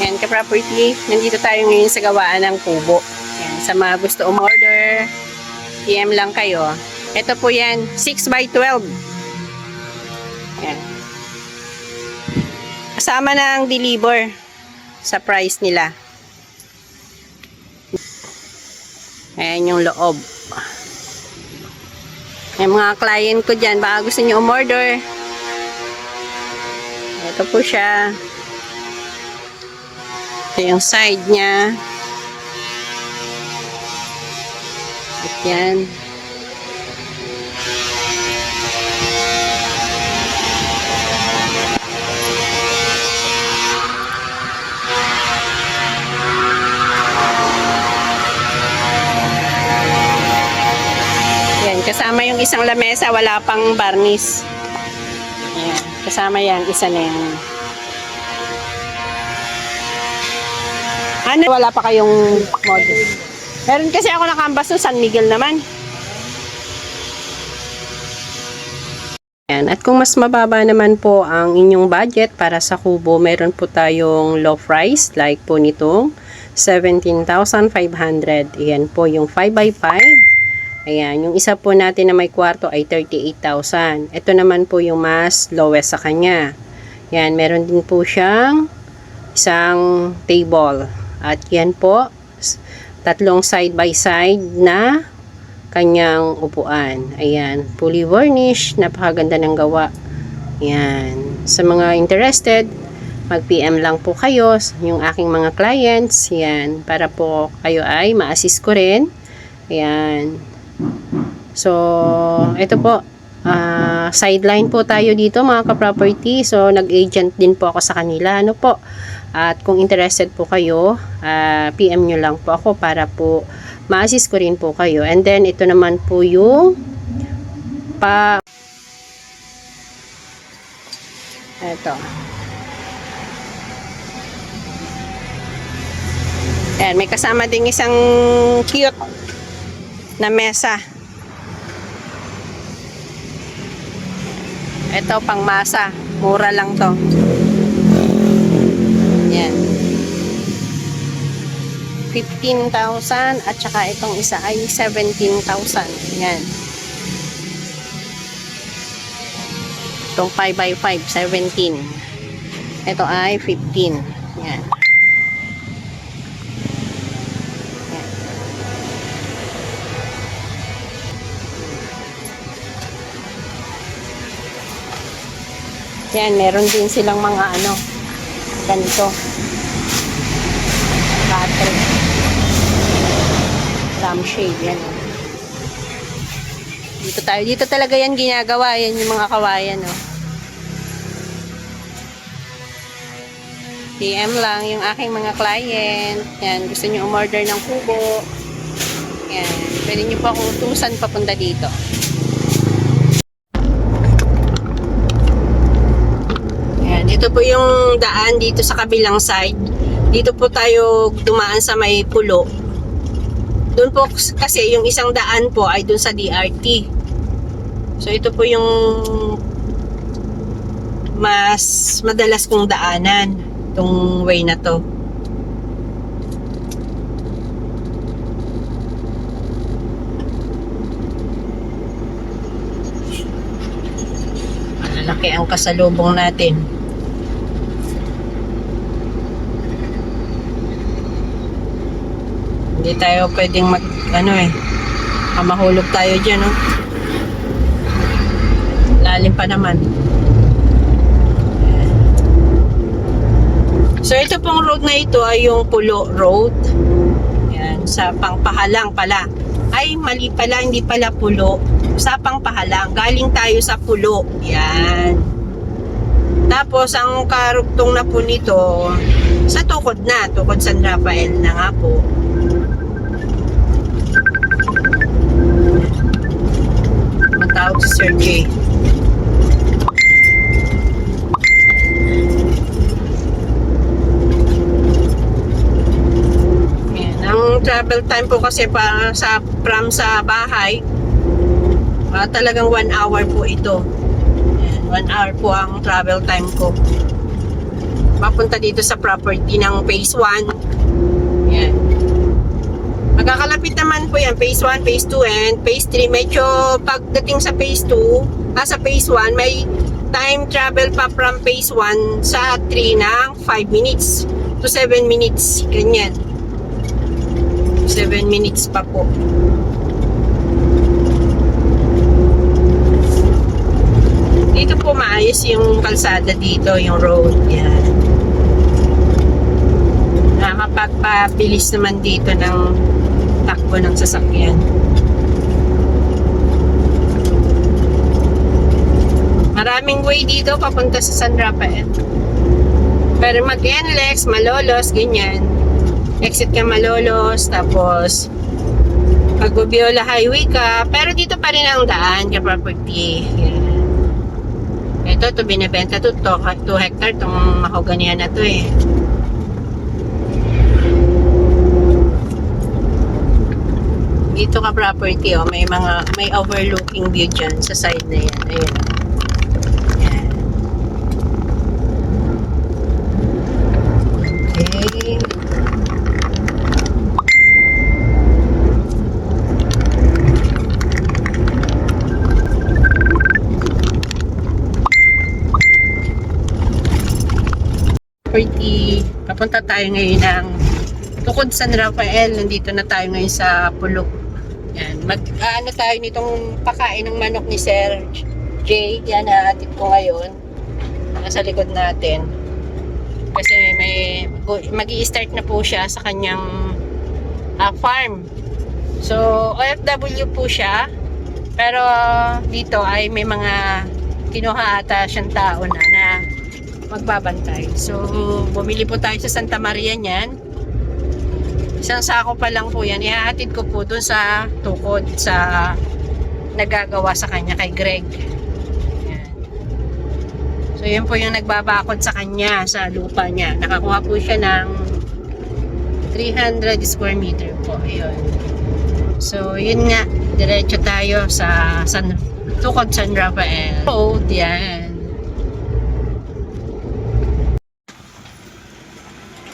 Ayan, ka-property, nandito tayo ngayon sa gawaan ng kubo. Ayan, sa mga gusto umorder, PM lang kayo. Ito po yan, 6x12. Ayan. Kasama na ang deliver sa price nila. Ayan yung loob. Yung mga client ko dyan, baka gusto nyo umorder. Ito po siya. Ito yung side niya. At yan. Yan, kasama yung isang lamesa, wala pang varnish. Ayan, kasama yan, isa na yan. Ano, wala pa kayong model? Meron kasi ako nakambas no, San Miguel naman. Yan, at kung mas mababa naman po ang inyong budget para sa kubo, meron po tayong low price, like po nitong 17,500. Ayan po yung 5x5. Ayan, yung isa po natin na may kwarto ay 38,000. Ito naman po yung mas lowest sa kanya. Yan, meron din po siyang isang table. At yan po, tatlong side by side na kanyang upuan. Ayan, fully varnished, napakaganda ng gawa. Ayan, sa mga interested, mag-PM lang po kayo, yung aking mga clients. Ayan, para po kayo ay ma-assist ko rin. Ayan. So, ito po, sideline po tayo dito mga ka-property. So, nag-agent din po ako sa kanila. Ano po? At kung interested po kayo, PM nyo lang po ako para po ma-assist ko rin po kayo. And then, ito naman po yung ito. Ayan, may kasama ding isang cute na mesa. Ito pang masa, mura lang to. Yan. 15,000 at saka itong isa ay 17,000. Yan. Itong 5x5, 17. Ito ay 15. Yan. Yan, meron din silang mga ganito. Battery. Lampshade, yan. Dito talaga yan ginagawa. Yan yung mga kawayan, PM lang yung aking mga client. Yan, gusto nyo umorder ng kubo. Yan, pwede nyo pa kung utusan papunta dito. Ito po yung daan dito sa kabilang side. Dito po tayo dumaan sa may pulo. Doon po kasi yung isang daan po ay doon sa DRT. So ito po yung mas madalas kong daanan. Itong way na to. Malalaki ang kasalubong natin. Hindi tayo pwedeng mahulog tayo dyan, lalim pa naman. So, ito pong road na ito ay yung Pulo Road. Yan, sa Pangpahalang pala. Ay, mali pala, hindi pala Pulo. Sa Pangpahalang. Galing tayo sa Pulo. Yan. Tapos, ang karugtong na po nito, sa Tukod na. Tukod San Rafael na nga po. Tawag si Sir J. Ayan. Ang travel time po kasi from sa bahay, talagang 1 hour po ito. Ayan, 1 hour po ang travel time ko. papunta dito sa property ng phase 1. Yan. Magkakalapit naman po yan, phase 1, phase 2, and phase 3. Medyo pagdating sa phase 2, sa phase 1, may time travel pa from phase 1 sa 3 ng 5 minutes to 7 minutes. Ganyan. 7 minutes pa po. Dito po maayos yung kalsada dito, yung road. Yan. Mapagpabilis naman dito ng takbo ng sasakyan. Maraming way dito papunta sa San Rafael. Pero mag-NLEX, Malolos, ganyan. Exit ka Malolos, tapos pag-Bobiola Highway ka. Pero dito pa rin ang daan, ka-property. Yan. Ito binibenta to 2 hectare itong mahoganian na to eh. Dito ka property oh, may overlooking view dyan sa side na yan. Ayun. Yan. Okay. Property. Papunta tayo ngayon ng Tukod San Rafael. Nandito na tayo ngayon sa Pulok. Yan. Ano tayo nitong pakain ng manok ni Sir Jay. Yan natin ko ngayon. Nasa likod natin. Kasi mag-i-start na po siya sa kanyang farm. So, OFW po siya. Pero dito ay may mga kinuha ata siyang tao na magbabantay. So, bumili po tayo sa Santa Maria niyan. Isang sako pa lang po yan. Ihahatid ko po dun sa tukod sa nagagawa sa kanya kay Greg. Yan. So yun po yung nagbabakod sa kanya sa lupa niya. Nakakuha po siya ng 300 square meter po. Ayun. So yun nga, diretso tayo sa tukod San Rafael Road. Yan.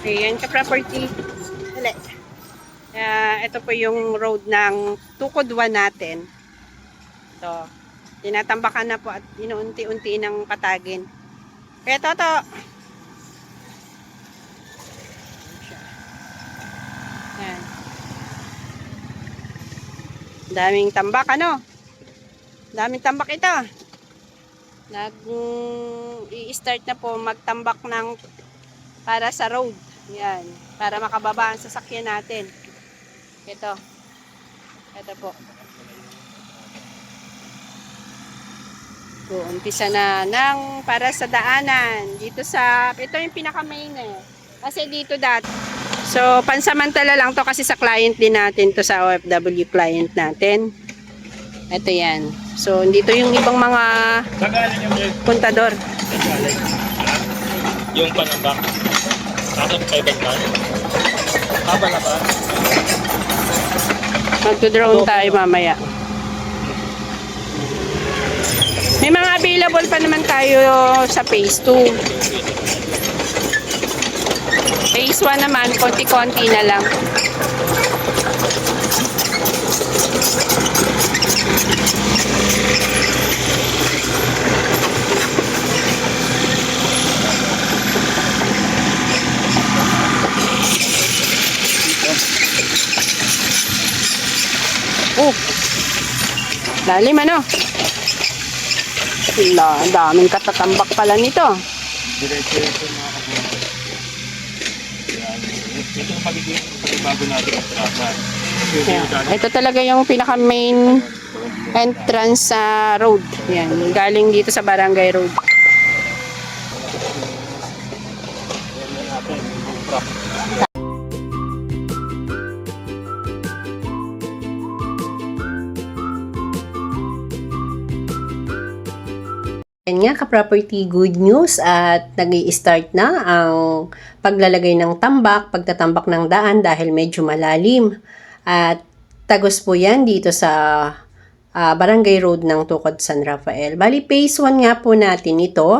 Ayan ka property. Ito po yung road ng Tukod 1 natin. Ito. Tinatambakan na po at inuunti-unti ng patagin. Kaya toto. Yan. Daming tambak ano? Daming tambak ito. I-start na po magtambak ng para sa road. Yan. Para makababa ang sasakyan natin. Ito. Ito po. So, umpisa na ng para sa daanan. Dito sa, ito yung pinaka-main eh. Kasi dito dati. So, pansamantala lang to kasi sa client din natin to, sa OFW client natin. Ito yan. So, dito yung ibang mga puntador. Yung panambak. Nakasap kayo ba? Haba na ba? Magdo-drone tayo mamaya. May mga available pa naman tayo sa phase 2. Phase 1 naman, konti-konti na lang. Lalim ano? Wala, daming katatambak pala nito. Diretso mga kapunta. Ito ang magiging bago natin ang trasa. Ito talaga yung pinaka main entrance sa road. Yan, galing dito sa Barangay Road. Yan nga ka-property, good news at nag-i-start na ang paglalagay ng tambak, pagtatambak ng daan dahil medyo malalim. At tagos po yan dito sa Barangay Road ng Tukod San Rafael. Bali, phase 1 nga po natin ito.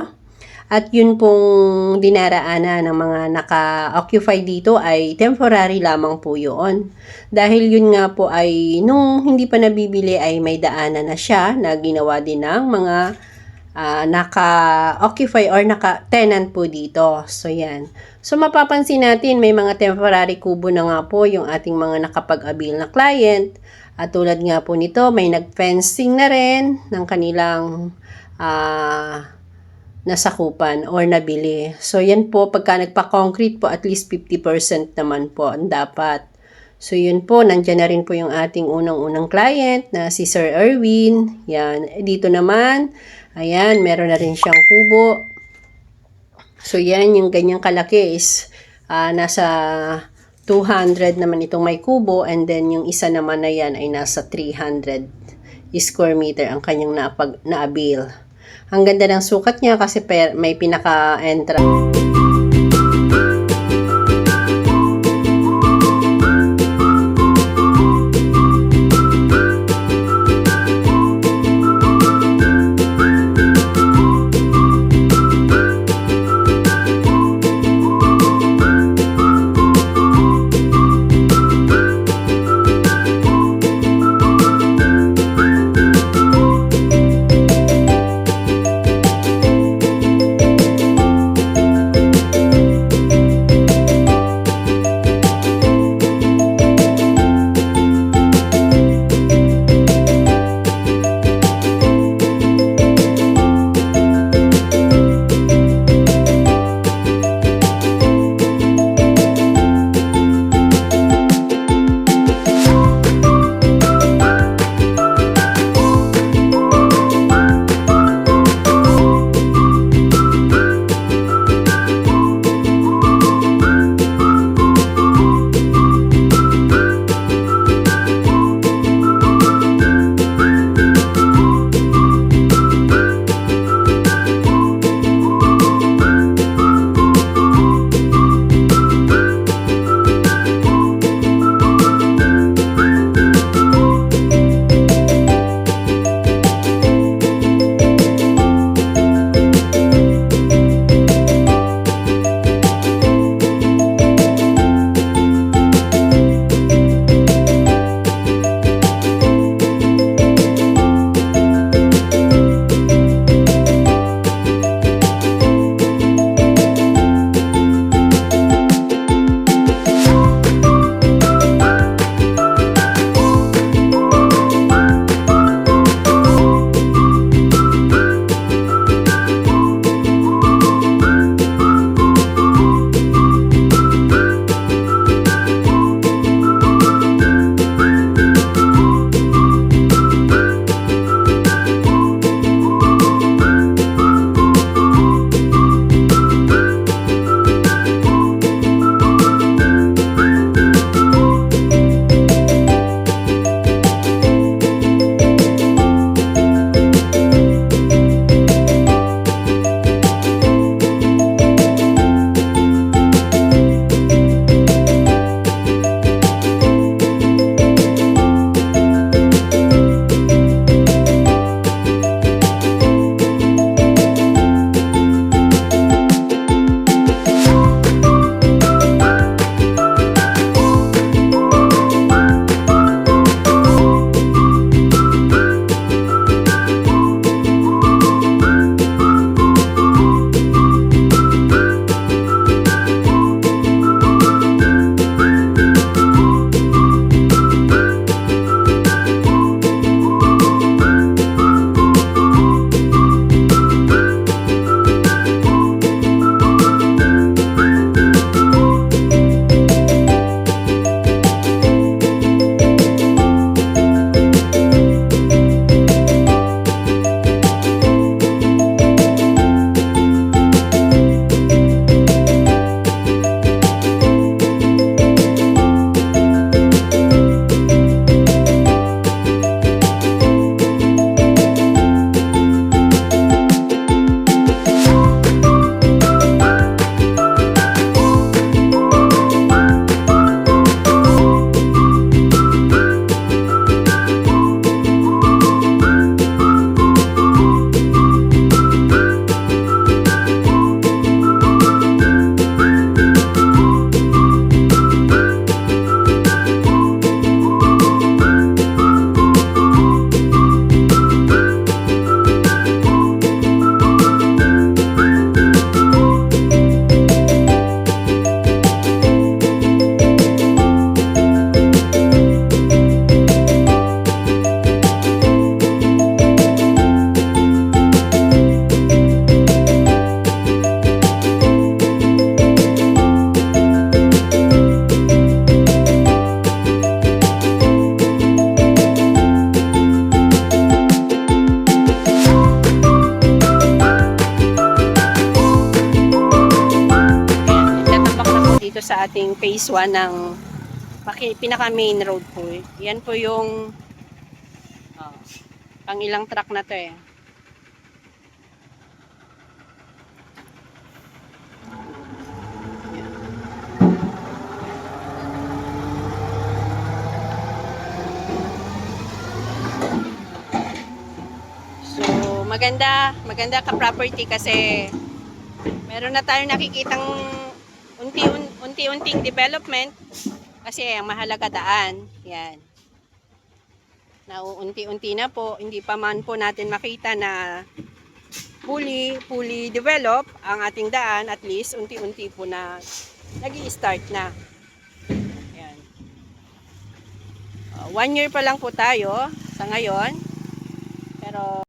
At yun pong dinaraanan ng mga naka-occupy dito ay temporary lamang po yun. Dahil yun nga po ay nung hindi pa nabibili ay may daanan na siya na ginawa din ng mga naka-occupy or naka-tenant po dito. So, yan. So, mapapansin natin may mga temporary kubo na nga po yung ating mga nakapag-avail na client. At tulad nga po nito, may nag-fencing na rin ng kanilang nasakupan or nabili. So, yan po, pagka nagpa-concrete po, at least 50% naman po ang dapat. So, yun po, nandyan na rin po yung ating unang-unang client na si Sir Erwin. Yan. Dito naman, ayan, meron na rin siyang kubo. So, yan, yung ganyang kalaki is nasa 200 naman itong may kubo, and then yung isa naman na yan ay nasa 300 square meter ang kanyang na-avail. Ang ganda ng sukat niya kasi may pinaka-entrance. ating phase 1 ng pinaka main road po. Yan po yung pang ilang truck na to eh. So, maganda ka-property kasi meron na tayong nakikitang unti-unting development kasi ang mahalaga daan. Yan. Nauunti-unti na po, hindi pa man po natin makita na fully develop ang ating daan, at least unti-unti po na nag-i-start na. Yan. 1 year pa lang po tayo sa ngayon. Pero